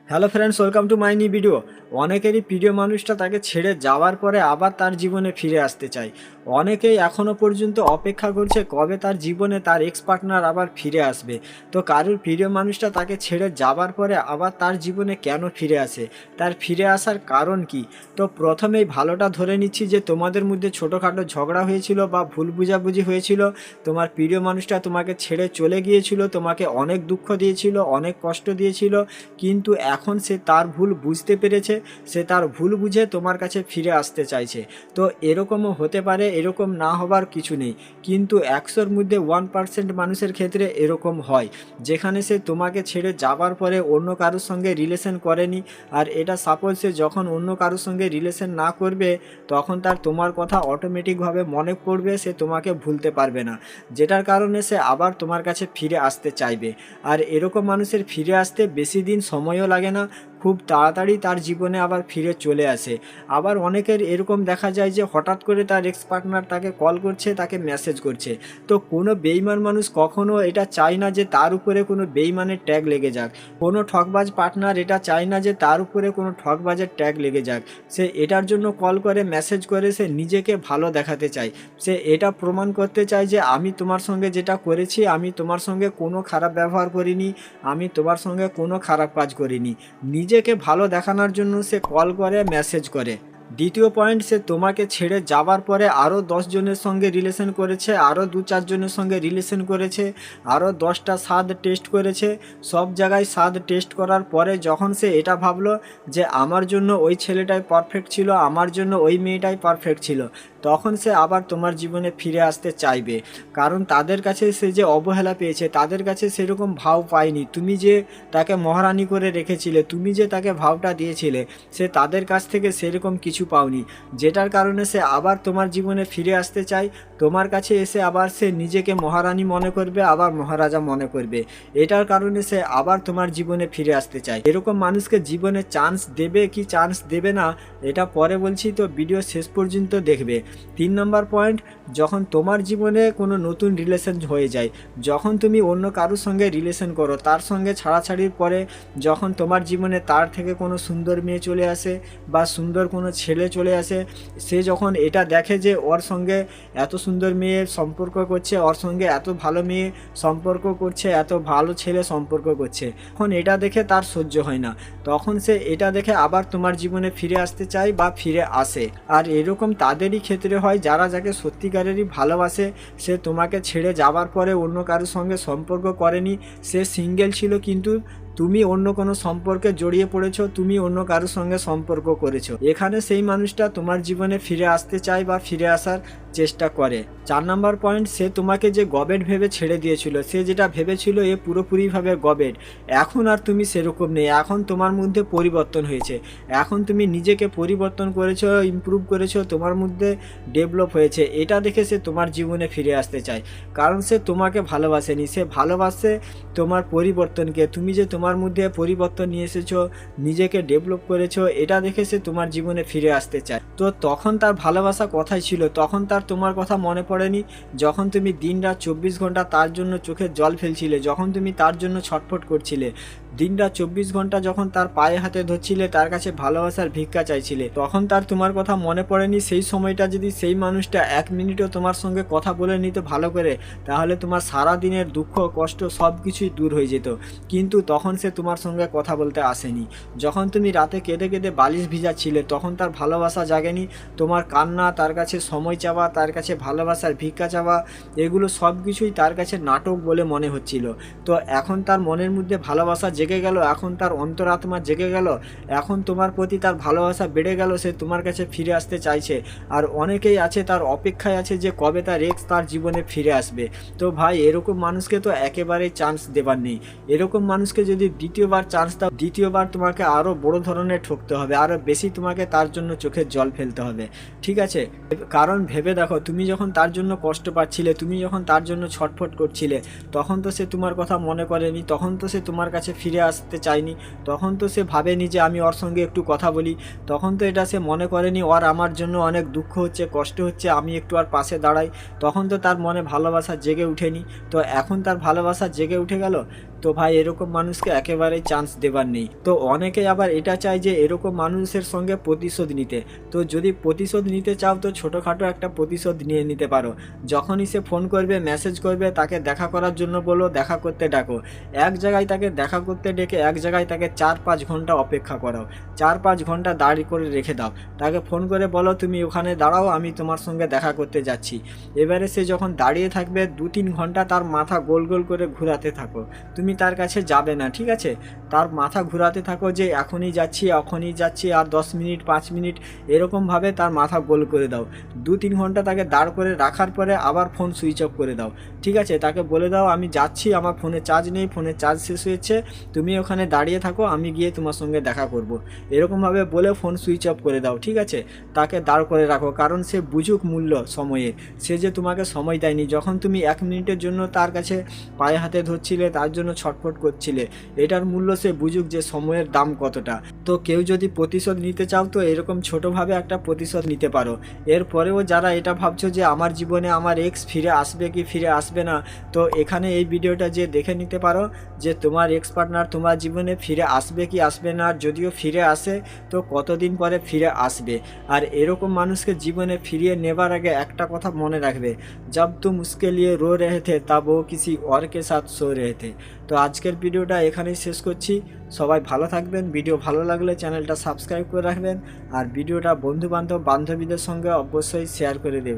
Hello friends, welcome to my new video. অনেকেরই প্রিয় মানুষটা তাকে ছেড়ে যাওয়ার পরে আবার তার জীবনে ফিরে আসতে চায়। অনেকেই এখনও পর্যন্ত অপেক্ষা করছে কবে তার জীবনে তার এক্স পার্টনার আবার ফিরে আসবে। তো কারোর প্রিয় মানুষটা তাকে ছেড়ে যাবার পরে আবার তার জীবনে কেন ফিরে আসে, তার ফিরে আসার কারণ কি? তো প্রথমেই ভালোটা ধরে নিচ্ছি যে তোমাদের মধ্যে ছোটোখাটো ঝগড়া হয়েছিল বা ভুল বুঝাবুঝি হয়েছিল, তোমার প্রিয় মানুষটা তোমাকে ছেড়ে চলে গিয়েছিল, তোমাকে অনেক দুঃখ দিয়েছিল, অনেক কষ্ট দিয়েছিল, কিন্তু এখন সে তার ভুল বুঝতে পেরেছে, সে তার ভুল বুঝে তোমার কাছে ফিরে আসতে চাইছে। তো এরকমও হতে পারে, এরকম না হবার কিছু নেই, কিন্তু 100-র মধ্যে 1% মানুষের ক্ষেত্রে এরকম হয়, যেখানে সে তোমাকে ছেড়ে যাবার পরে অন্য কারোর সঙ্গে রিলেশন করেনি। আর এটা সাপোজ সে যখন অন্য কারোর সঙ্গে রিলেশন না করবে, তখন তার তোমার কথা অটোমেটিকভাবে মনে পড়বে, সে তোমাকে ভুলতে পারবে না, যেটার কারণে সে আবার তোমার কাছে ফিরে আসতে চাইবে। আর এরকম মানুষের ফিরে আসতে বেশি দিন সময়ও লাগে না, খুব তাড়াতাড়ি তার জীবনে আবার ফিরে চলে আসে। আবার অনেকের এরকম দেখা যায় যে হঠাৎ করে তার এক্স পার্টনার তাকে কল করছে, তাকে মেসেজ করছে। তো কোনো বেইমান মানুষ কখনো এটা চায় না যে তার উপরে কোনো বেইমানের ট্যাগ লেগে যাক, কোনো ঠকবাজ পার্টনার এটা চায় না যে তার উপরে কোনো ঠকবাজের ট্যাগ লেগে যাক। সে এটার জন্য কল করে, মেসেজ করে, সে নিজেকে ভালো দেখাতে চায়, সে এটা প্রমাণ করতে চায় যে আমি তোমার সঙ্গে যেটা করেছি, আমি তোমার সঙ্গে কোনো খারাপ ব্যবহার করিনি, আমি তোমার সঙ্গে কোনো খারাপ কাজ করিনি। নিজেকে ভালো দেখানোর জন্য সে কল করে, মেসেজ করে। দ্বিতীয় পয়েন্ট, সে তোমাকে ছেড়ে যাবার পরে আরও 10 জনের সঙ্গে রিলেশন করেছে, আরও 2-4 জনের সঙ্গে রিলেশন করেছে, আরও 10টা স্বাদ টেস্ট করেছে। সব জায়গায় স্বাদ টেস্ট করার পরে যখন সে এটা ভাবলো যে আমার জন্য ওই ছেলেটাই পারফেক্ট ছিল, আমার জন্য ওই মেয়েটাই পারফেক্ট ছিল, তখন সে আবার তোমার জীবনে ফিরে আসতে চাইবে। কারণ তাদের কাছে সে যে অবহেলা পেয়েছে, তাদের কাছে সেরকম ভাও পায়নি। তুমি যে তাকে মহারানী করে রেখেছিলে, তুমি যে তাকে ভাওটা দিয়েছিলে, সে তাদের কাছ থেকে সেরকম কিছু পাওনি, যেটার কারণে সে আবার তোমার জীবনে ফিরে আসতে চায়। তোমার কাছে এসে আবার সে নিজেকে মহারানী মনে করবে, আবার মহারাজা মনে করবে। এটার কারণে সে আবার তোমার জীবনে ফিরে আসতে চায়। এরকম মানুষকে জীবনে চান্স দেবে কি চান্স দেবে না, এটা পরে বলছি, তো ভিডিও শেষ পর্যন্ত দেখবে। 3 নম্বর পয়েন্ট, যখন তোমার জীবনে কোনো নতুন রিলেশন হয়ে যায়, যখন তুমি অন্য কারোর সঙ্গে রিলেশন করো, তার সঙ্গে ছাড়াছাড়ির পরে যখন তোমার জীবনে তার থেকে কোনো সুন্দর মেয়ে চলে আসে বা সুন্দর কোনো ছেলে চলে আসে, সে যখন এটা দেখে যে ওর সঙ্গে এত সুন্দর মেয়ে সম্পর্ক করছে, ওর সঙ্গে এত ভালো মেয়ে সম্পর্ক করছে, এত ভালো ছেলে সম্পর্ক করছে, তখন এটা দেখে তার সহ্য হয় না, তখন সে এটা দেখে আবার তোমার জীবনে ফিরে আসতে চায় বা ফিরে আসে। আর এরকম তাদেরই ক্ষেত্রে হয় যারা যাকে সত্যিকারেরই ভালোবাসে। সে তোমাকে ছেড়ে যাবার পরে অন্য কারোর সঙ্গে সম্পর্ক করেনি, সে সিঙ্গেল ছিল, কিন্তু তুমি অন্য কোনো সম্পর্কে জড়িয়ে পড়েছো, তুমি অন্য কারোর সঙ্গে সম্পর্ক করেছো, এখানে সেই মানুষটা তোমার জীবনে ফিরে আসতে চায় বা ফিরে আসার চেষ্টা করে। 4 নম্বর পয়েন্ট, সে তোমাকে যে গবেট ভেবে ছেড়ে দিয়েছিল, সে যেটা ভেবেছিল এ পুরোপুরিভাবে গবেট, এখন আর তুমি সেরকম নেই, এখন তোমার মধ্যে পরিবর্তন হয়েছে, এখন তুমি নিজেকে পরিবর্তন করেছো, ইমপ্রুভ করেছো, তোমার মধ্যে ডেভেলপ হয়েছে, এটা দেখে সে তোমার জীবনে ফিরে আসতে চায়। কারণ সে তোমাকে ভালোবাসেনি, সে ভালোবাসে তোমার পরিবর্তনকে, তুমি যে তোমার মধ্যে পরিবর্তন নিয়ে এসেছো, নিজেকে ডেভেলপ করেছো, এটা দেখে সে তোমার জীবনে ফিরে আসতে চায়। তো তখন তার ভালোবাসা কথাই ছিল, তখন তার তোমার কথা মনে পড়েনি, যখন তুমি দিনরাত 24 ঘন্টা তার জন্য চোখের জল ফেলছিলে, যখন তুমি তার জন্য ছটফট করছিলে, দিনরাত 24 ঘন্টা যখন তার পায়ে হাতে ধরছিলে, তার কাছে ভালোবাসার ভিক্ষা চাইছিলে, তখন তার তোমার কথা মনে পড়েনি। সেই সময়টা যদি সেই মানুষটা 1 মিনিটও তোমার সঙ্গে কথা বলে নিত ভালো করে, তাহলে তোমার সারা দিনের দুঃখ কষ্ট সব কিছুই দূর হয়ে যেত। কিন্তু তখন সে তোমার সঙ্গে কথা বলতে আসেনি। যখন তুমি রাতে কেঁদে কেঁদে বালিশ ভিজাচ্ছিলে, তখন তার ভালোবাসা জাগেনি। তোমার কান্না, তার কাছে সময় চাওয়া, তার কাছে ভালোবাসার ভিক্ষা চাওয়া, এগুলো সব কিছুই তার কাছে নাটক বলে মনে হচ্ছিল। তো এখন তার মনের মধ্যে ভালোবাসা জেগে গেল, এখন তার অন্তরাত্মা জেগে গেল, এখন তোমার প্রতি তার ভালোবাসা বেড়ে গেল, সে তোমার কাছে ফিরে আসতে চাইছে। আর অনেকেই আছে তার অপেক্ষায় আছে যে কবে তার এক্স তার জীবনে ফিরে আসবে। তো ভাই, এরকম মানুষকে তো একেবারেই চান্স দেবার নেই। এরকম মানুষকে যদি দ্বিতীয়বার চান্স দাও, দ্বিতীয়বার তোমাকে আরও বড় ধরনের ঠকতে হবে, আরও বেশি তোমাকে তার জন্য চোখের জল ফেলতে হবে, ঠিক আছে? কারণ ভেবে দেখো, তুমি যখন তার জন্য কষ্ট পাচ্ছিলে, তুমি যখন তার জন্য ছটফট করছিলে, তখন তো সে তোমার কথা মনে করেনি, তখন তো সে তোমার কাছে ফিরে আসতে চায়নি, তখন তো সে ভাবেনি যে আমি ওর সঙ্গে একটু কথা বলি, তখন তো এটা সে মনে করেনি ওর আমার জন্য অনেক দুঃখ হচ্ছে, কষ্ট হচ্ছে, আমি একটু আর পাশে দাঁড়াই, তখন তো তার মনে ভালোবাসা জেগে উঠেনি। তো এখন তার ভালোবাসা জেগে উঠে গেল, তো ভাই এরকম মানুষকে একেবারেই চান্স দেবার নেই। তো অনেকেই আবার এটা চায় যে এরকম মানুষের সঙ্গে প্রতিশোধ নিতে। তো যদি প্রতিশোধ নিতে চাও তো ছোটোখাটো একটা প্রতিশোধ নিয়ে নিতে পারো। যখনই সে ফোন করবে, মেসেজ করবে, তাকে দেখা করার জন্য বলো, দেখা করতে ডাকো। এক জায়গায় তাকে দেখা করতে ডেকে এক জায়গায় তাকে 4-5 ঘন্টা অপেক্ষা করাও, 4-5 ঘন্টা দাঁড়ি করে রেখে দাও। তাকে ফোন করে বলো তুমি ওখানে দাঁড়াও, আমি তোমার সঙ্গে দেখা করতে যাচ্ছি। এবারে সে যখন দাঁড়িয়ে থাকবে 2-3 ঘন্টা তার মাথা গোল গোল করে ঘোরাতে থাকো। তুমি তার কাছে যাবে না, ঠিক আছে? তার মাথা ঘোরাতে থাকো যে এখনই যাচ্ছি, এখনই যাচ্ছি, আর 10 মিনিট 5 মিনিট, এরকমভাবে তার মাথা গোল করে দাও। 2-3 ঘন্টা তাকে দাঁড় করে রাখার পরে আবার ফোন সুইচ অফ করে দাও, ঠিক আছে? তাকে বলে দাও আমি যাচ্ছি, আমার ফোনে চার্জ নেই, ফোনে চার্জ শেষ হয়েছে, তুমি ওখানে দাঁড়িয়ে থাকো, আমি গিয়ে তোমার সঙ্গে দেখা করব। এরকমভাবে বলে ফোন সুইচ অফ করে দাও, ঠিক আছে? তাকে দাঁড় করে রাখো, কারণ সে বুঝুক মূল্য সময়ের। সে যে তোমাকে সময় দেয়নি, যখন তুমি 1 মিনিটের জন্য তার কাছে পায়ে হাতে ধরছিলে, তার জন্য ছটফট করছিলে, এটার মূল্য সে বুঝুক যে সময়ের দাম কতটা। তো কেউ যদি প্রতিশোধ নিতে চাও তো এরকম ছোটোভাবে একটা প্রতিশোধ নিতে পারো। এরপরেও যারা এটা ভাবছো যে আমার জীবনে আমার এক্স ফিরে আসবে কি ফিরে আসবে না, তো এখানে এই ভিডিওটা যে দেখে নিতে পারো যে তোমার এক্স পার্টনার তোমার জীবনে ফিরে আসবে কি আসবে না, আর যদিও ফিরে আসে তো কতদিন পরে ফিরে আসবে। আর এরকম মানুষকে জীবনে ফিরিয়ে নেবার আগে একটা কথা মনে রাখবে, जब तुम उसके लिए रो रहे थे तब वो किसी और के साथ सो रहे थे। তো আজকের ভিডিওটা এখানেই শেষ করছি। সবাই ভালো থাকবেন। ভিডিও ভালো লাগলে চ্যানেলটা সাবস্ক্রাইব করে রাখবেন, আর ভিডিওটা বন্ধু বান্ধব বান্ধবীদের সঙ্গে অবশ্যই শেয়ার করে দেবেন।